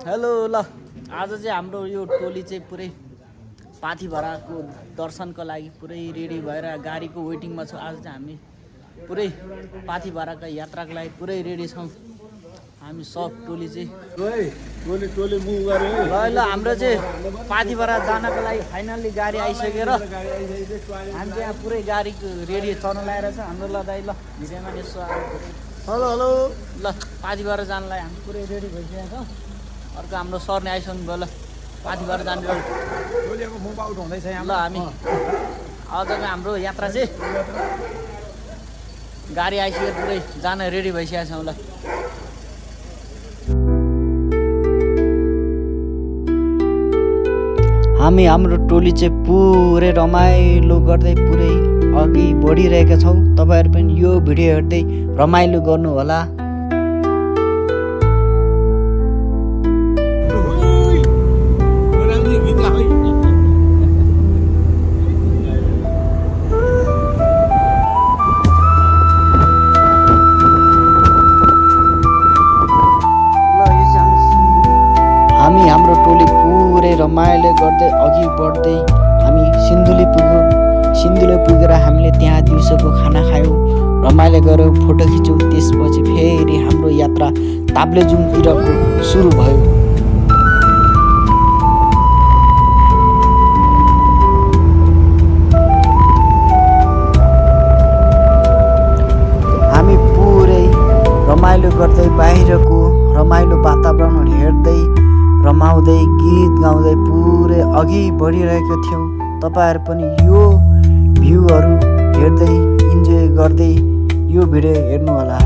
Hello ल आज चाहिँ हाम्रो यो टोली चाहिँ पुरै पाथिभराको दर्शनको लागि पुरै रेडी भएर गाडीको वेटिङमा छ। आज चाहिँ हामी पुरै पाथिभराका यात्राको लागि पुरै रेडी छौँ। हामी सब टोली चाहिँ ल हाम्रो चाहिँ पाथिभरा जानको लागि फाइनल्ली गाडी आइसकेर हामी चाहिँ यहाँ पुरै गाडीको रेडी चढ्न लगाएर छ हाम्रो। ल दाइ ल भिडियोमा यसो हेलो हेलो ल पाथिभरा जानलाई हामी पुरै रेडी भइसकेको छौँ। अर्को हाम्रो सरले आइसक्नु भयो। ल पाथिभरा जाने ल हामी आजको हाम्रो यात्रा चाहिँ गाडी आइसकेर पुरै जान रेडी भइसकेका छौँ। ल हामी हाम्रो टोली चाहिँ पुरै रमाइलो गर्दै पुरै अघि बढिरहेका छौँ। तपाईँहरू पनि यो भिडियो हेर्दै रमाइलो गर्नु होला। हामी हाम्रो टोली पुरै रमाइलो गर्दै अघि बढ्दै हामी सिन्धुली पुग्यौँ। सिन्धुली पुगेर हामीले त्यहाँ दिउँसोको खाना खायौँ, रमाइलो गऱ्यौँ, फोटो खिच्यौँ। त्यसपछि फेरि हाम्रो यात्रा ताप्लेजुङतिरको सुरु भयो। हामी पुरै रमाइलो गर्दै बाहिरको रमाइलो वातावरणहरू हेर्दै रमाउँदै गीत गाउँदै पुरै अघि बढिरहेको थियौँ। तपाईँहरू पनि यो भ्यूहरू हेर्दै इन्जोय गर्दै यो भिडियो हेर्नु होला।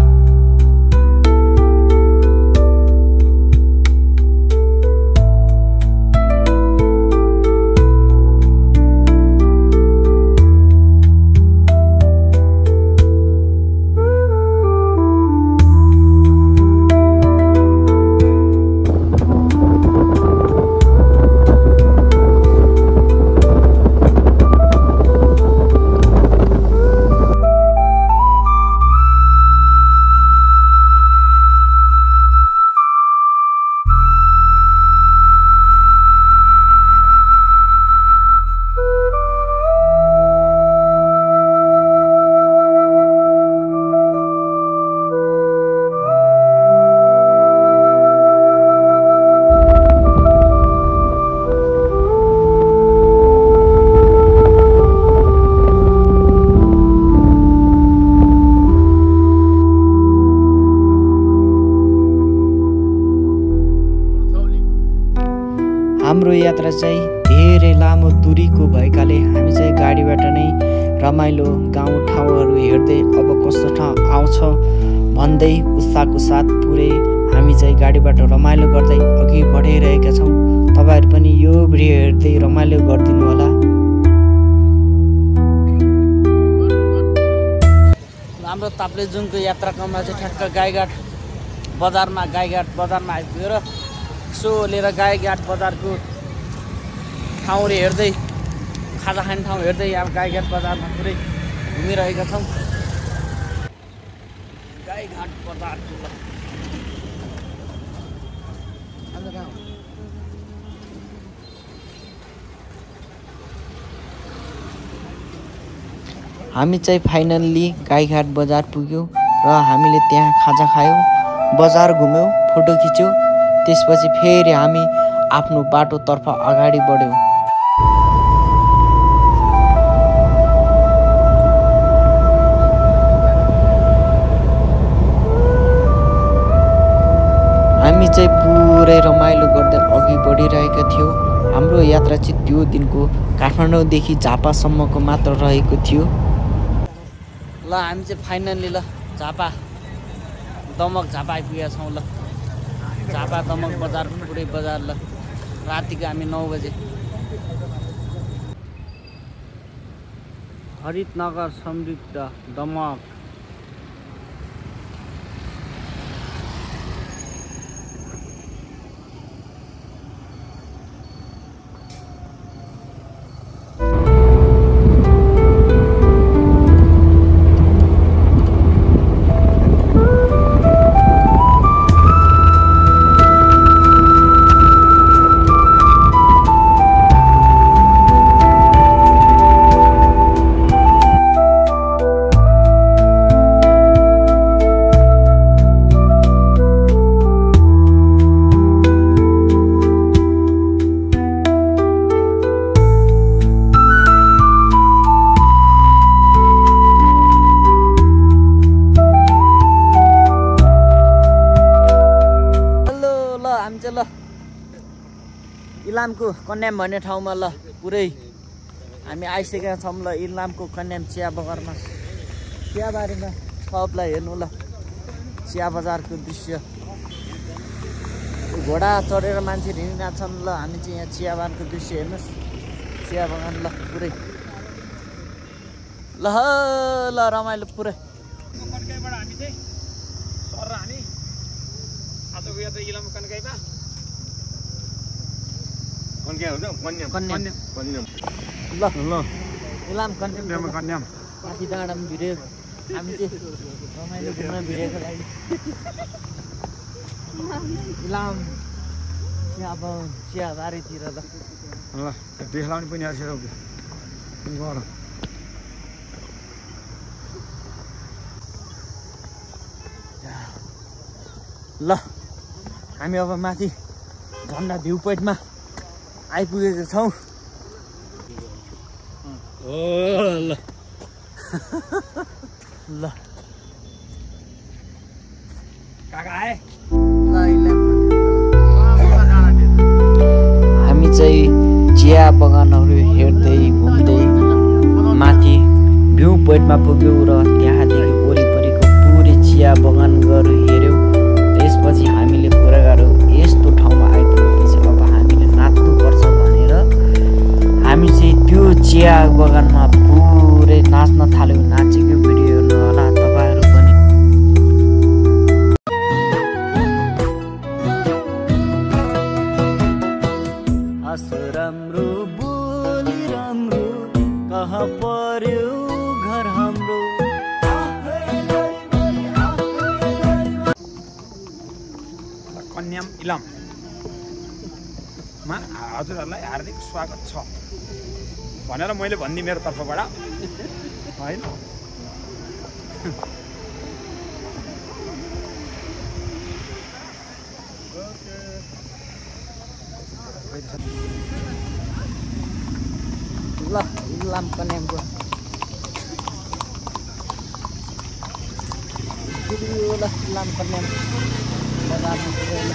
हाम्रो यात्रा चाहिँ धेरै लामो दूरीको भएकाले हामी चाहिँ गाडीबाट नै रमाइलो गाउँ ठाउँहरू हेर्दै अब कस्तो ठाउँ आउँछ भन्दै उत्साहको साथ पुरै हामी चाहिँ गाडीबाट रमाइलो गर्दै अघि बढिरहेका छौँ। तपाईँहरू पनि यो भिडियो हेर्दै रमाइलो गरिदिनु होला। हाम्रो ताप्लेजुङको यात्राकोमा चाहिँ ठ्याक्क गाईघाट बजारमा आइपुगेर सो लिएर गाईघाट बजारको ठाउँहरू हेर्दै खाजा खाने ठाउँ हेर्दै अब गाईघाट बजारमा पुरै घुमिरहेका छौँ। गाईघाट बजारको हामी चाहिँ फाइनल्ली गाईघाट बजार पुग्यौँ र हामीले त्यहाँ खाजा खायौँ, बजार घुम्यौँ, फोटो खिच्यौँ। त्यसपछि फेरि हामी आफ्नो बाटोतर्फ अगाडि बढ्यौँ। हामी चाहिँ पुरै रमाइलो गर्दै अघि बढिरहेका थियौँ। हाम्रो यात्रा चाहिँ त्यो दिनको काठमाडौँदेखि झापासम्मको मात्र रहेको थियो। ल हामी चाहिँ फाइनल्ली ल दमक झापा आइपुगेका छौँ। ल झापा दमक बजार पुरै बजार। ल रातिको हामी 9 बजे हरितनगर समृद्ध दमक। ल इलामको कन्याम भन्ने ठाउँमा ल पुरै हामी आइसकेका छौँ ल इलामको कन्याम चिया बगानमा चियाबारीमा सबलाई हेर्नु ल चिया बजारको दृश्य घोडा चढेर मान्छे हिँडिरहेका छन् ल हामी चाहिँ यहाँ चिया बगानको दृश्य हेर्नुहोस् चिया बगान ल पुरै ल ल रमाइलो पुरै कन्काईबाट हामी चाहिँ सर हामी आजको यात्रा इलाम कन्काईमा कन्काई हुन्छ कन्याम ल ल इलाम कन्याम माथि डाँडामा भिडियो हामी चाहिँ रमाइलो घुम्न भिडियोको लागि इलाम चियाबारीतिर ल देखाउने पनि आएर ल हामी अब माथि झन्डा भ्यू पोइन्टमा आइपुगेको छौँ ल ल काका आए हामी चाहिँ चिया बगानहरू हेर्दै घुम्दै माथि भ्यू पोइन्टमा पुग्यौँ र त्यहाँदेखि वरिपरिको पुरै चिया बगानहरू हेऱ्यौँ। त्यसपछि हामीले कुरा गऱ्यौँ यस्तो ठाउँमा आइपुगेपछि अब हामीले नाच्नुपर्छ भनेर हामी चाहिँ त्यो चिया बगानमा पुरै नाच्न थाल्यौँ। नाचेको भिडियो हेर्नु होला तपाईँहरू पनि। हाँसो राम्रो बोली राम्रो कहाँ पर्यो घर हाम्रो। कन्याम इलाममा हजुरहरूलाई हार्दिक स्वागत छ भनेर मैले भनिदिएँ मेरो तर्फबाट होइन। ल इलाम कन्यामको ल इलाम कन्याम बजारमा पुगेर ल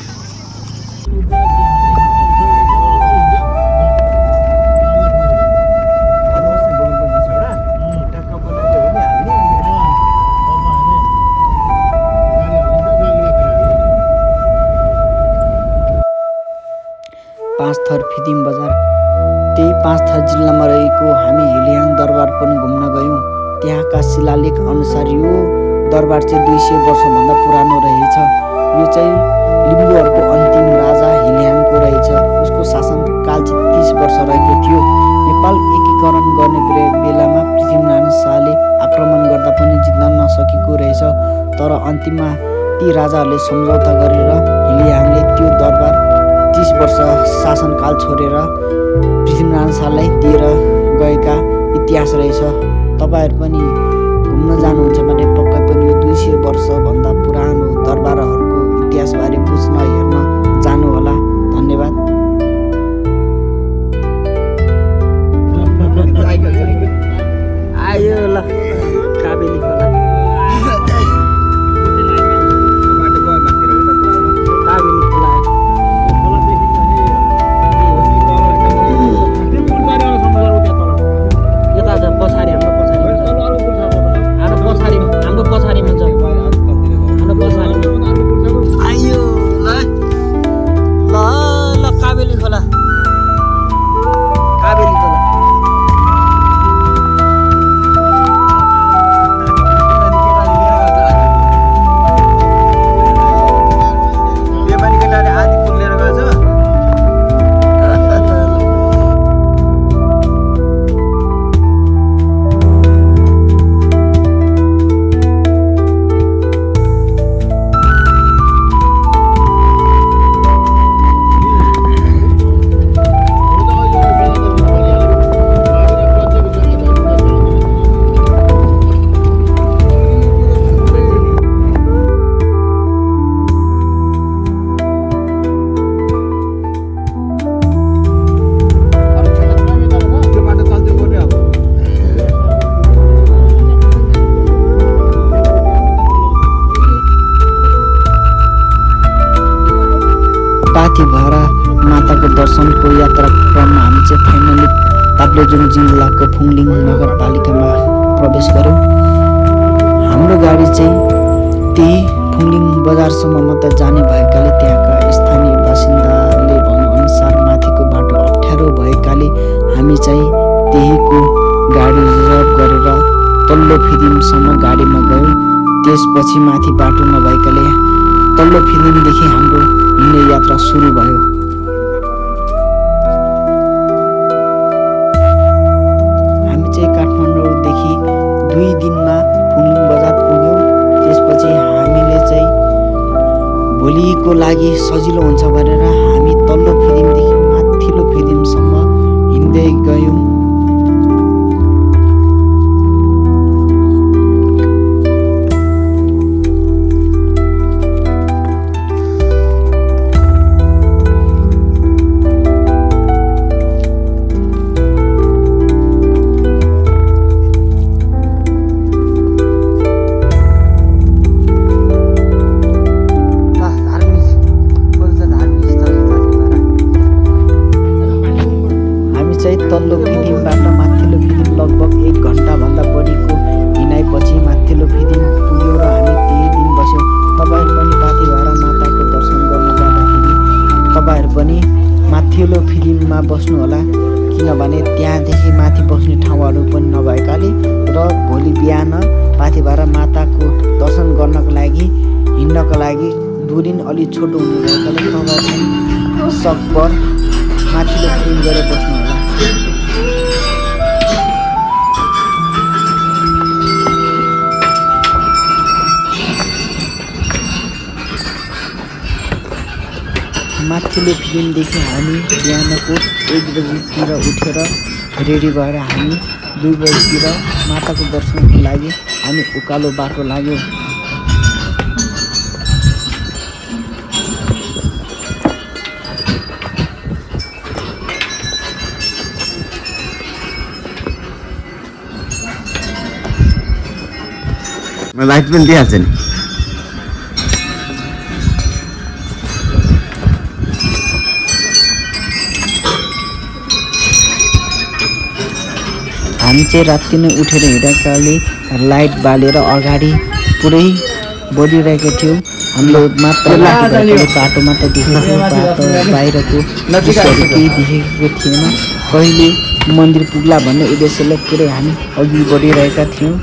पाँचथर फिदिम बजार त्यही पाँचथर जिल्लामा रहेको हामी हिलियाङ दरबार पनि घुम्न गयौँ। त्यहाँका शिलालेख अनुसार यो दरबार चाहिँ 200 वर्षभन्दा पुरानो रहेछ। यो चाहिँ लिम्बूहरूको अन्तिम राजा हिलियाङको रहेछ। उसको शासनकाल चाहिँ 30 वर्ष रहेको थियो। नेपाल एकीकरण गर्ने बेलामा पृथ्वीनारायण शाहले आक्रमण गर्दा पनि जित्न नसकेको रहेछ। तर अन्तिममा ती राजाहरूले सम्झौता गरेर हिलियाङले त्यो दरबार 30 वर्ष शासनकाल छोडेर पृथ्वीनारायण शाहलाई दिएर गएका इतिहास रहेछ। तपाईँहरू पनि घुम्न जानुहुन्छ भने पक्कै पनि यो 200 वर्षभन्दा पुरानो दरबारहरूको इतिहासबारे बुझ्न हेर्न जानुहोला। धन्यवाद। आयो ल काबेली खोला काबेली खोला यता छ पछाडि हाम्रो पछाडिमा छ हाम्रो पछाडिमा आयो ल पाथिभरा माताको दर्शनको यात्रा क्रममा हामी चाहिँ फाइनली ताप्लेजुङ जिल्लाको फुङलिङ नगरपालिकामा प्रवेश गऱ्यौँ। हाम्रो गाडी चाहिँ त्यही फुङलिङ बजारसम्म मात्र जाने भएकाले त्यहाँका स्थानीय बासिन्दाले भनेअनुसार माथिको बाटो अप्ठ्यारो भएकाले हामी चाहिँ त्यहीको गाडी रिजर्भ गरेर तल्लो फिदिमसम्म गाडीमा गयौँ। त्यसपछि माथि बाटो नभएकाले तल्लो फिदिमदेखि हाम्रो हिँड्ने यात्रा सुरु भयो। हामी चाहिँ काठमाडौँदेखि 2 दिनमा फुङलिङ बजार पुग्यौँ। त्यसपछि हामीले चाहिँ भोलिको लागि सजिलो हुन्छ भनेर हामी तल्लो फिदिमदेखि माथिल्लो फिदिमसम्म हिँड्दै गयौँ। तल्लो फिदिमबाट माथिल्लो फिदिम लगभग 1 घन्टाभन्दा बढीको हिँडाइपछि माथिल्लो फिदिम पुग्यौँ र हामी त्यही दिन बस्यौँ। तपाईँहरू पनि पाथिभरा माताको दर्शन गर्न जाँदाखेरि तपाईँहरू पनि माथिल्लो फिदिममा बस्नुहोला, किनभने त्यहाँदेखि माथि बस्ने ठाउँहरू पनि नभएकाले र भोलि बिहान पाथिभरा माताको दर्शन गर्नको लागि हिँड्नको लागि दूरी अलि छोटो हुने भएकाले तपाईँहरू पनि सकभर माथिल्लो फिदिम गएर बस्नुहोला। माथिल्लो फिदिमदेखि हामी बिहानको 1 बजीतिर उठेर रेडी भएर हामी 2 बजीतिर माताको दर्शनको लागि हामी उकालो बाटो लाग्यौँ। लाइट पनि दिइहाल्छ नि। हामी चाहिँ राति नै उठेर हिँडेकाले लाइट बालेर अगाडि पुरै बढिरहेको थियो। हामीले मात्र बाटो मात्र देखेको, बाटो बाहिरको दृश्यहरू केही देखेको थिएन। कहिले मन्दिर पुग्ला भन्ने उद्देश्यले पुरै हामी अघि बढिरहेका थियौँ।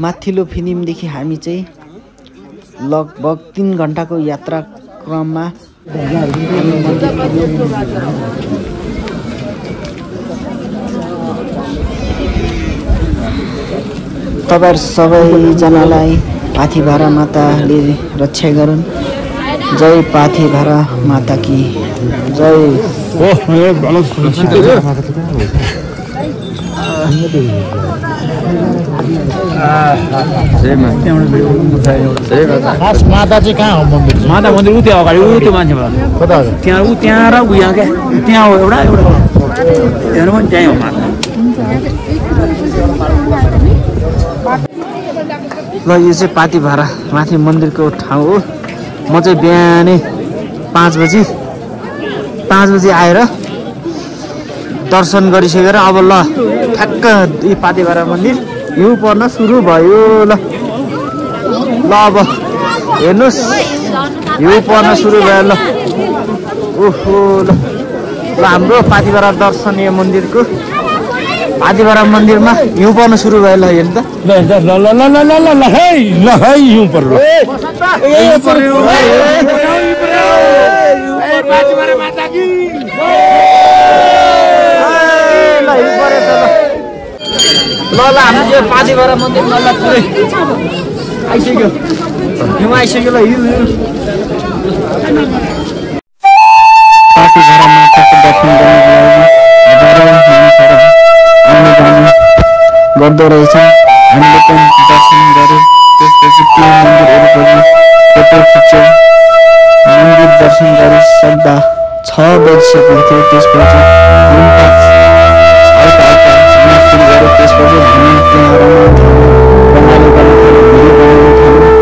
माथिल्लो फिदिमदेखि हामी चाहिँ लगभग 3 घन्टाको यात्रा क्रममा तपाईहरु सबैजनालाई पाथिभरा माताले रक्षा गरून्। जय पाथिभरा माता की जय। माता चाहिँ कहाँ हो मन्दिर? माता मन्दिर उ त्यो अगाडि उ त्यो मान्छे भयो त्यहाँ उ त्यहाँ र उ यहाँ क्या त्यहाँ हो एउटा त्यहाँ पनि त्यहीँ हो माता। ल यो चाहिँ पाथिभरा माथि मन्दिरको ठाउँ हो। म चाहिँ बिहानै 5 बजी आएर दर्शन गरिसकेर अब ल ठ्याक्क यो पाथिभरा मन्दिर हिउँ पर्न सुरु भयो। ल अब हेर्नुहोस् हिउँ पर्न सुरु भयो। ल ओहो ल हाम्रो पाथिभरा दर्शनीय मन्दिरको पाथिभरा मन्दिरमा हिउँ पर्न सुरु भयो। ल हेर्नु त हिउँ पर्यो। ल हामी चाहिँ पाथिभरा मन्दिरमा ल पुरै आइसक्यो, हिउँ आइसक्यो। ल हिउँ पाथिभरा माताको दर्शन गर्नको लागि आउने जाने गर्दो रहेछ। हामीले पनि दर्शन गऱ्यौँ। त्यसपछि त्यो मन्दिर वरिपरि फोटो खिच्यौँ। मन्दिर दर्शन गरिसक्दा 6 बजिसकेको थियो। त्यसपछि त्यसपछि हामी त्यहाँ रमाउँथ्यौँ। गर्न थाल्यौँ, भिडियो बनाउन थाल्यौँ।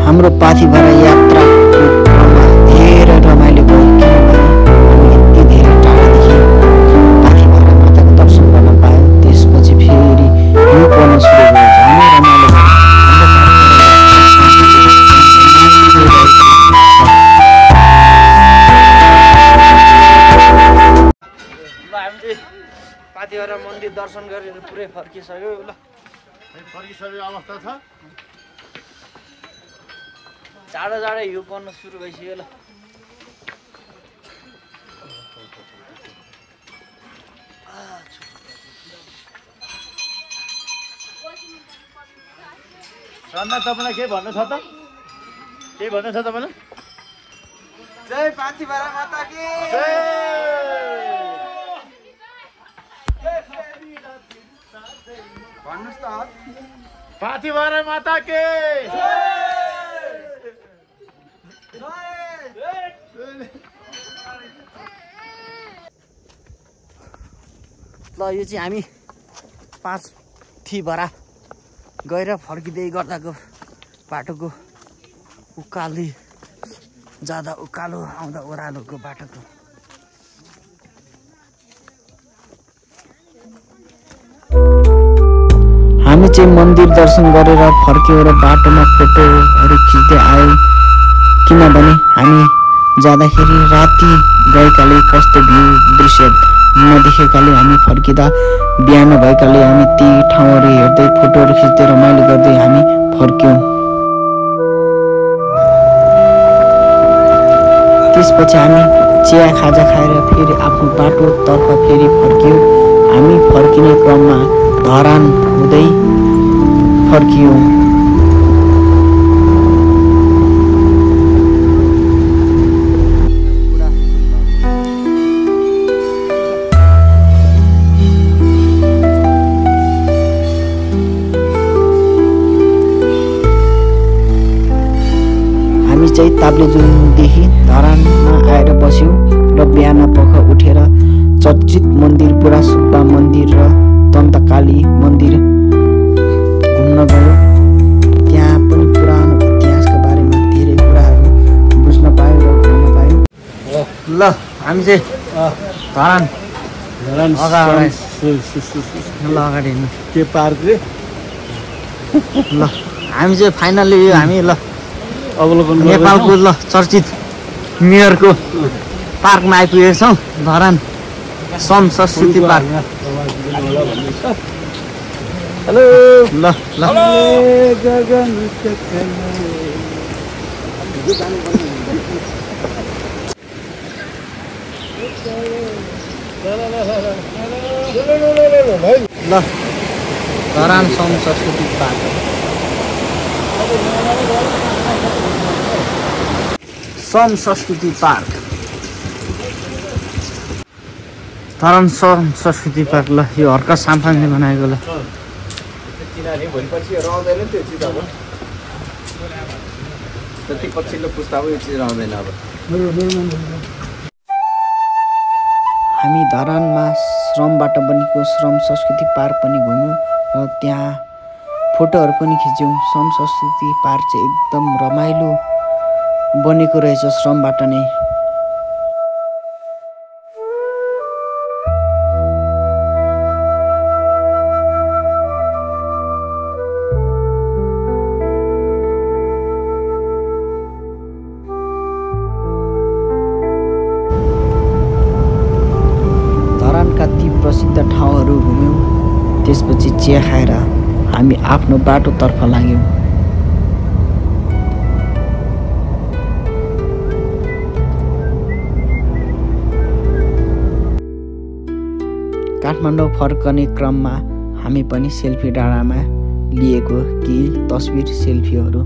हाम्रो पाथिभरा यात्राको क्रममा धेरै रमाइलो भयो, किनभने हामी यति धेरै टाढादेखि पाथिभरा माताको दर्शन गर्न पायौँ। त्यसपछि फेरि हिउँ पर्न सुरु भयो, झनै रमाइलो भयो। हामी चाहिँ पाथिभरा मन्दिर दर्शन गरेर पुरै फर्किसक्यो। ल फर्किसकेको अवस्था छ। जाडो जाडो हिउँ पर्न सुरु भइसक्यो। ल सन्ना तपाईँलाई केही भन्नु छ त? केही भन्नु छ तपाईँलाई? जय पाथिभरा माता की भन्नुहोस् त। पाथिभरा माता के ल यो चाहिँ हामी पाथिभरा गएर फर्किँदै गर्दाको बाटोको उकाली जाँदा उकालो आउँदा ओह्रालोको बाटोको हामी चाहिँ मन्दिर दर्शन गरेर फर्क्यौँ र बाटोमा फोटोहरू खिच्दै आयौँ, किनभने हामी जाँदाखेरि राति गएकाले कस्तो भ्यू दृश्य नदेखेकाले हामी फर्किँदा बिहान भएकाले हामी ती ठाउँहरू हेर्दै फोटोहरू खिच्दै रमाइलो गर्दै हामी फर्क्यौँ। त्यसपछि हामी चिया खाजा खाएर फेरि आफ्नो बाटोतर्फ फेरि फर्क्यौँ। हामी फर्किने क्रममा धरान हुँदै फर्कियौँ। हामी चाहिँ ताप्लेजुङदेखि धरानमा आएर बस्यौँ र बिहान पख उठेर चर्चित मन्दिर बुढा सुब्बा मन्दिर र दन्तकाली मन्दिर घुम्न गयो। त्यहाँ पनि पुरानो इतिहासको बारेमा धेरै कुराहरू बुझ्न पायौँ र घुम्न पायौँ। ल हामी चाहिँ धरान अगाडि के पार्क रे? ल हामी चाहिँ फाइनल्ली यो हामी ल अवलोकन नेपालको ल चर्चित मेयरको पार्कमा आइपुगेका छौँ, धरान सम संस्कृति पार्क। हेलो ल ल ल धरान सम संस्कृति पार्क। सम संस्कृति पार्क, धरान सम संस्कृति पार्क। ल यो हर्का साम्फाङले बनाएको। ल भोलिपछि रहँदैन त्यो चिज, अब जति पछिल्लो पुस्ताको यो चिज रहँदैन। अब हामी धरानमा श्रमबाट बनेको श्रम संस्कृति पार्क पनि घुम्यौँ र त्यहाँ फोटोहरू पनि खिच्यौँ। श्रम संस्कृति पार्क चाहिँ एकदम रमाइलो बनेको रहेछ श्रमबाट नै। धरानका ती प्रसिद्ध ठाउँहरू घुम्यौँ। त्यसपछि चिया खाएर हामी आफ्नो बाटोतर्फ लाग्यौँ। काठमाडौँ फर्कने क्रममा हामी पनि सेल्फी डाँडामा लिएको केही तस्बिर सेल्फीहरू।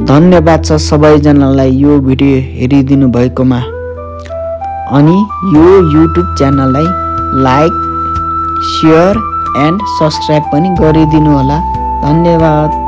धन्यवाद छ सबैजनालाई यो भिडियो हेरिदिनु भएकोमा। अनि यो युट्युब च्यानललाई लाइक, सेयर एन्ड सब्स्क्राइब पनि गरिदिनु होला। धन्यवाद।